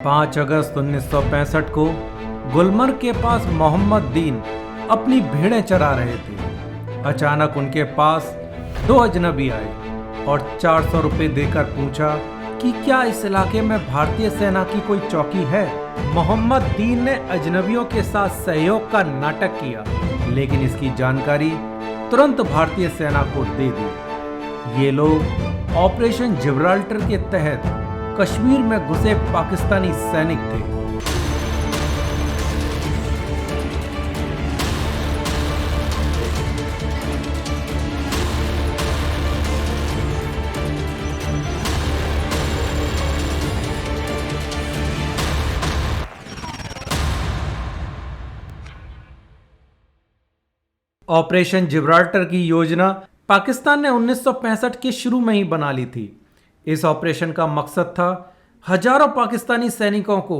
5 अगस्त 1965 को गुलमर्ग के पास मोहम्मद दीन अपनी भेड़ें चरा रहे थे। अचानक उनके पास दो अजनबी आए और 400 रुपये देकर पूछा कि क्या इस इलाके में भारतीय सेना की कोई चौकी है। मोहम्मद दीन ने अजनबियों के साथ सहयोग का नाटक किया, लेकिन इसकी जानकारी तुरंत भारतीय सेना को दे दी। ये लोग ऑपरेशन जिब्राल्टर के तहत कश्मीर में घुसे पाकिस्तानी सैनिक थे। ऑपरेशन जिब्राल्टर की योजना पाकिस्तान ने 1965 के शुरू में ही बना ली थी। इस ऑपरेशन का मकसद था हजारों पाकिस्तानी सैनिकों को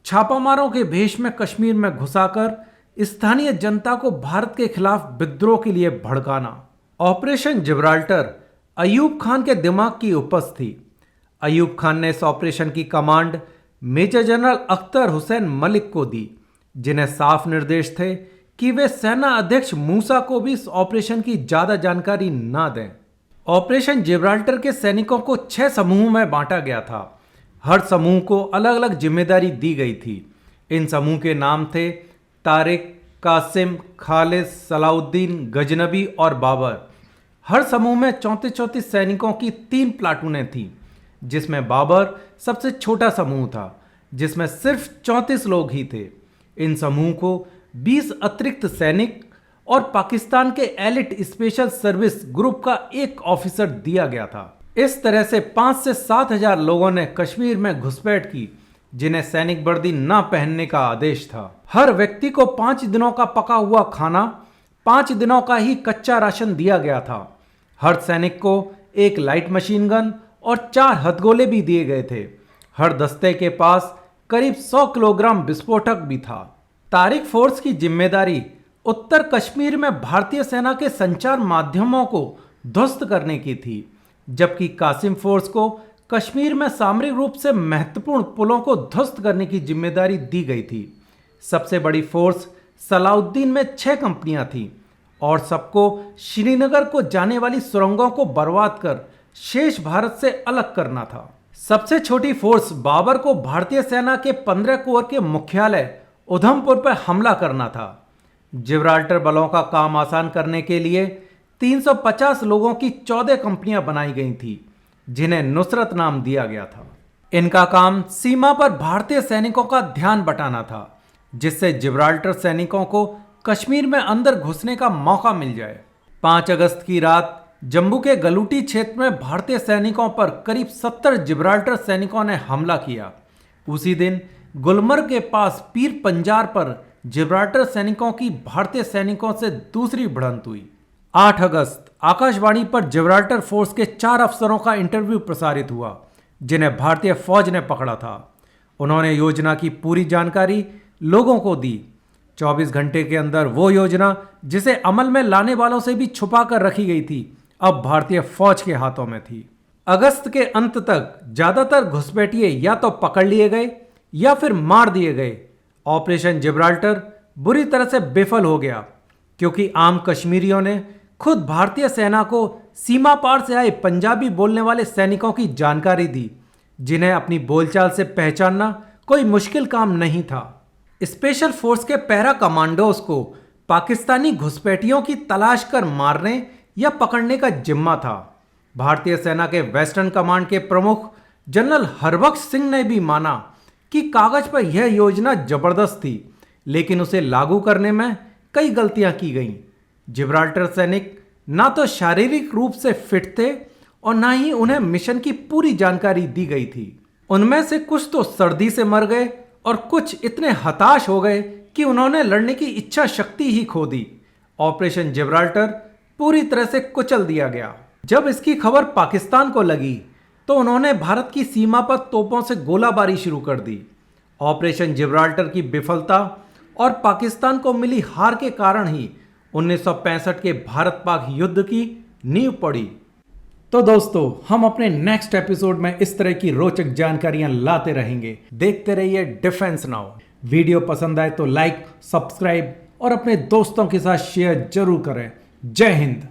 छापामारों के भेष में कश्मीर में घुसाकर स्थानीय जनता को भारत के खिलाफ विद्रोह के लिए भड़काना। ऑपरेशन जिब्राल्टर अयूब खान के दिमाग की उपज थी। अयूब खान ने इस ऑपरेशन की command major general Akhtar Hussain Malik को दी, जिन्हें साफ निर्देश थे कि वे सेना अध्यक्ष मूसा को भी इस ऑपरेशन की ज्यादा जानकारी ना दें। ऑपरेशन जिब्राल्टर के सैनिकों को 6 समूहों में बांटा गया था। हर समूह को अलग अलग जिम्मेदारी दी गई थी। इन समूह के नाम थे तारिक, कासिम, खालिद, सलाउद्दीन, गजनबी और बाबर। हर समूह में 34-34 सैनिकों की 3 प्लाटूनें थीं, जिसमें बाबर सबसे छोटा समूह था, जिसमें सिर्फ 34 लोग ही थे। इन समूह को 20 अतिरिक्त सैनिक और पाकिस्तान के एलिट स्पेशल सर्विस ग्रुप का एक ऑफिसर दिया गया था। इस तरह से 5 से 7 हजार लोगों ने कश्मीर में घुसपैठ की, जिन्हें सैनिक वर्दी न पहनने का आदेश था। हर व्यक्ति को 5 दिनों का पका हुआ खाना, 5 दिनों का ही कच्चा राशन दिया गया था। हर सैनिक को एक लाइट मशीन गन और 4 हथगोले भी दिए गए थे। हर दस्ते के पास करीब 100 किलोग्राम विस्फोटक भी था। तारिक फोर्स की जिम्मेदारी उत्तर कश्मीर में भारतीय सेना के संचार माध्यमों को ध्वस्त करने की थी, जबकि कासिम फोर्स को कश्मीर में सामरिक रूप से महत्वपूर्ण पुलों को ध्वस्त करने की जिम्मेदारी दी गई थी। सबसे बड़ी फोर्स सलाउद्दीन में 6 कंपनियां थीं और सबको श्रीनगर को जाने वाली सुरंगों को बर्बाद कर शेष भारत से अलग करना था। सबसे छोटी फोर्स बाबर को भारतीय सेना के 15 कोर के मुख्यालय उधमपुर पर हमला करना था। जिब्राल्टर बलों का काम आसान करने के लिए 350 लोगों की 14 कंपनियां बनाई गई थी, जिन्हें नुसरत नाम दिया गया था। इनका काम सीमा पर भारतीय सैनिकों का ध्यान बटाना था, जिससे जिब्राल्टर सैनिकों को कश्मीर में अंदर घुसने का मौका मिल जाए। 5 अगस्त की रात जम्मू के गलूटी क्षेत्र में भारतीय सैनिकों पर करीब 70 जिब्राल्टर सैनिकों ने हमला किया। उसी दिन गुलमर्ग के पास पीर पंजार पर जिब्राल्टर सैनिकों की भारतीय सैनिकों से दूसरी भिड़ंत हुई। 8 अगस्त आकाशवाणी पर जिब्राल्टर फोर्स के 4 अफसरों का इंटरव्यू प्रसारित हुआ, जिन्हें भारतीय फौज ने पकड़ा था। उन्होंने योजना की पूरी जानकारी लोगों को दी। 24 घंटे के अंदर वो योजना, जिसे अमल में लाने वालों से भी छुपा कर रखी गई थी, अब भारतीय फौज के हाथों में थी। अगस्त के अंत तक ज्यादातर घुसपैठिए या तो पकड़ लिए गए या फिर मार दिए गए। ऑपरेशन जिब्राल्टर बुरी तरह से विफल हो गया, क्योंकि आम कश्मीरियों ने खुद भारतीय सेना को सीमा पार से आए पंजाबी बोलने वाले सैनिकों की जानकारी दी, जिन्हें अपनी बोलचाल से पहचानना कोई मुश्किल काम नहीं था। स्पेशल फोर्स के पैरा कमांडोज को पाकिस्तानी घुसपैठियों की तलाश कर मारने या पकड़ने का जिम्मा था। भारतीय सेना के वेस्टर्न कमांड के प्रमुख जनरल हरबख्श सिंह ने भी माना कि कागज पर यह योजना जबरदस्त थी, लेकिन उसे लागू करने में कई गलतियां की गईं। जिब्राल्टर सैनिक ना तो शारीरिक रूप से फिट थे और ना ही उन्हें मिशन की पूरी जानकारी दी गई थी। उनमें से कुछ तो सर्दी से मर गए और कुछ इतने हताश हो गए कि उन्होंने लड़ने की इच्छा शक्ति ही खो दी। ऑपरेशन जिब्राल्टर पूरी तरह से कुचल दिया गया। जब इसकी खबर पाकिस्तान को लगी तो उन्होंने भारत की सीमा पर तोपों से गोलाबारी शुरू कर दी। ऑपरेशन जिब्राल्टर की विफलता और पाकिस्तान को मिली हार के कारण ही 1965 के भारत पाक युद्ध की नींव पड़ी। तो दोस्तों, हम अपने नेक्स्ट एपिसोड में इस तरह की रोचक जानकारियां लाते रहेंगे। देखते रहिए डिफेंस नाउ। वीडियो पसंद आए तो लाइक, सब्सक्राइब और अपने दोस्तों के साथ शेयर जरूर करें। जय हिंद।